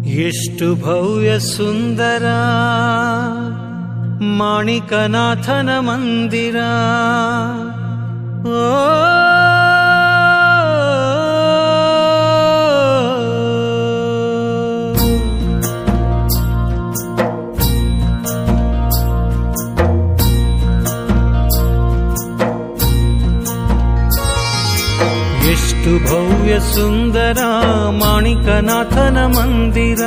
ಎಷ್ಟು ಭವ್ಯ ಸುಂದರ ಮಾಣಿಕನಾಥನ ಮಂದಿರ. ಓ ಎಷ್ಟು ಭವ್ಯ ಸುಂದರ ಮಾಣಿಕನಾಥನ ಮಂದಿರ.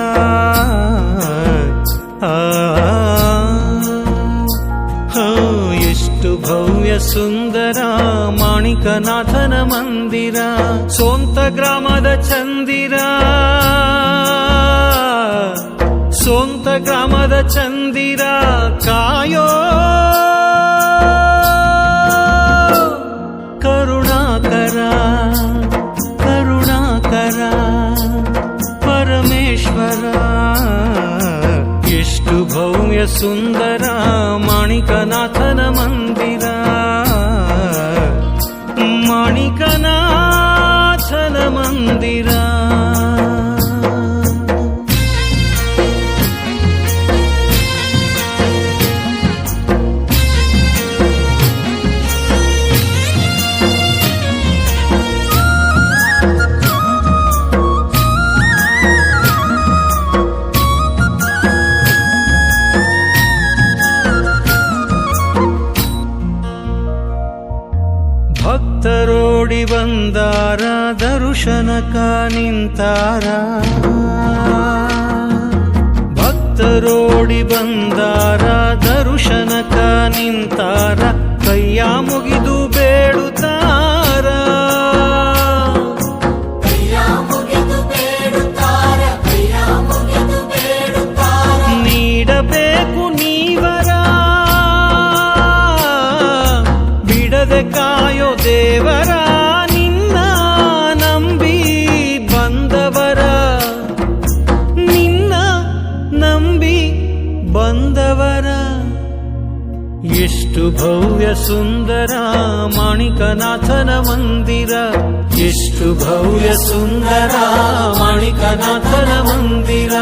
ಎಷ್ಟು ಭವ್ಯ ಸುಂದರ ಮಾಣಿಕನಾಥನ ಮಂದಿರ. ಸೋಂತ ಗ್ರಾಮದ ಚಂದಿರ, ಸೋಂತ ಗ್ರಾಮದ ಚಂದಿರ ಕಾಯೋ ಕರುಣಾಕರ ಕರುಣಾಕರ ಪರಮೇಶ್ವರ. ಎಷ್ಟು ಭವ್ಯ ಸುಂದರ ಮಾಣಿಕನಾಥನ ಮಂದಿರ, ಮಾಣಿಕನಾಥನ ಮಂದಿರ. ಭಕ್ತರೋಡಿ ಬಂದಾರ ದರ್ಶನಕ ನಿಂತಾರ, ಭಕ್ತರೋಡಿ ಬಂದಾರ ದರ್ಶನಕ ನಿಂತಾರ. ಕೈಯ ಮುಗಿದು ಬೇಡುತ್ತಾರ, ನೀಡಬೇಕು ನೀವರ ಬಿಡದೆ ಕಾಯೋ ದೇವರ. ನಿನ್ನ ನಂಬಿ ಬಂದವರ, ನಿನ್ನ ನಂಬಿ ಬಂದವರ. ಎಷ್ಟು ಭವ್ಯ ಸುಂದರ ಮಾಣಿಕನಾಥನ ಮಂದಿರ, ಎಷ್ಟು ಭವ್ಯ ಸುಂದರ ಮಾಣಿಕನಾಥನ ಮಂದಿರ.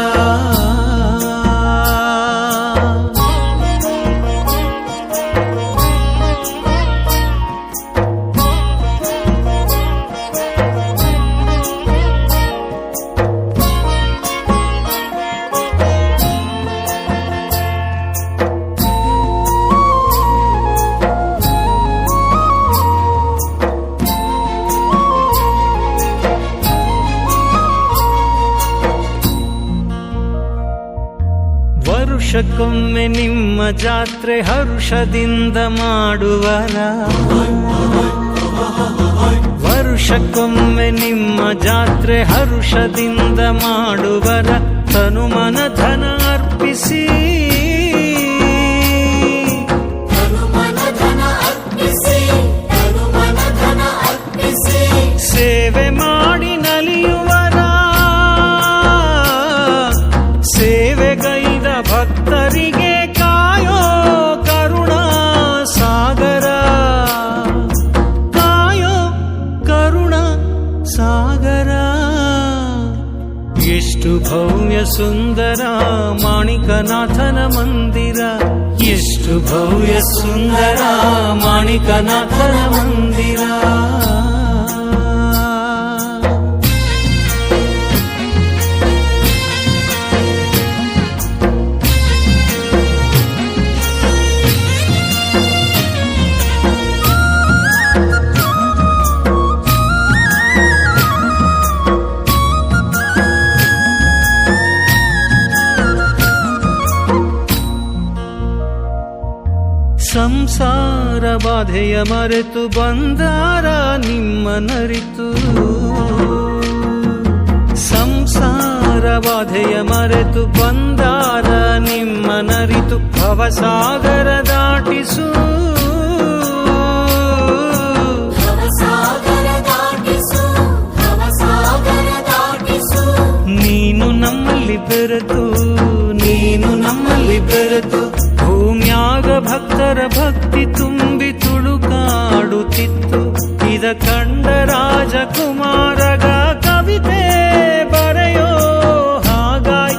ವರುಷಕ್ಕೊಮ್ಮೆ ನಿಮ್ಮ ಜಾತ್ರೆ ಹರುಷದಿಂದ ಮಾಡುವರ, ವರುಷಕ್ಕೊಮ್ಮೆ ನಿಮ್ಮ ಜಾತ್ರೆ ಹರುಷದಿಂದ ಮಾಡುವರ. ತನುಮನ ಧನ ಅರ್ಪಿಸಿ, ಸೇವೆ ಮಾಡಿ ನಲಿಯುವರ, ಸೇವೆಗೈದ ಭಕ್ತರಿಗೆ ಕಾಯೋ ಕರುಣಾ ಸಾಗರ, ಕಾಯೋ ಕರುಣಾ ಸಾಗರ. ಎಷ್ಟು ಭವ್ಯ ಸುಂದರ ಮಾಣಿಕನಾಥನ ಮಂದಿರ, ಎಷ್ಟು ಭವ್ಯ ಸುಂದರ ಮಾಣಿಕನಾಥನ ಮಂದಿರ. ಸಂಸಾರ ಬಾಧೆಯ ಮರೆತು ಬಂದಾರ ನಿಮ್ಮ ನರಿತು, ಸಂಸಾರ ಬಾಧೆಯ ಮರೆತು ಬಂದಾರ ನಿಮ್ಮ ನರಿತು. ಭವಸಾಗರ ದಾಟಿಸು, ನೀನು ನಮ್ಮಲ್ಲಿ ಬೆರೆತು, ನೀನು ನಮ್ಮಲ್ಲಿ ಬೆರೆತು. ಭೂಮ್ಯಾಗ ಭಕ್ತರ ಭಕ್ತಿ ತುಂಬಿ ತುಳುಕಾಡುತ್ತಿತ್ತು. ಇದ ಕಂಡ ರಾಜಕುಮಾರಗ ಕವಿತೆ ಬರೆಯೋ ಹಾಗಾಯಿ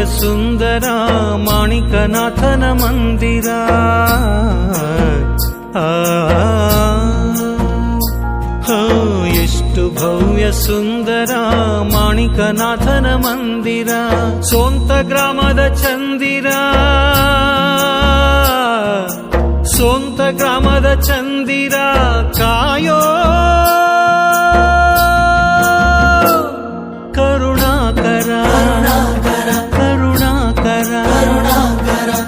ಸುಂದರ ಮಾಣಿಕನಾಥನ ಮಂದಿರ. ಎಷ್ಟು ಭವ್ಯ ಸುಂದರ ಮಾಣಿಕನಾಥನ ಮಂದಿರ. ಸೋಂತ ಗ್ರಾಮದ ಚಂದಿರ, ಸೋಂತ ಗ್ರಾಮದ ಚಂದಿರ ಕಾಯೋ ಕರುಣಾಕರ ಕರುಣಾಕರ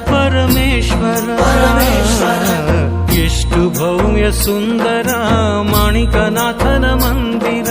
ಪರಮೇಶ್ವರ. ಎಷ್ಟು ಭವ್ಯ ಸುಂದರ ಮಾಣಿಕನಾಥನ ಮಂದಿರ.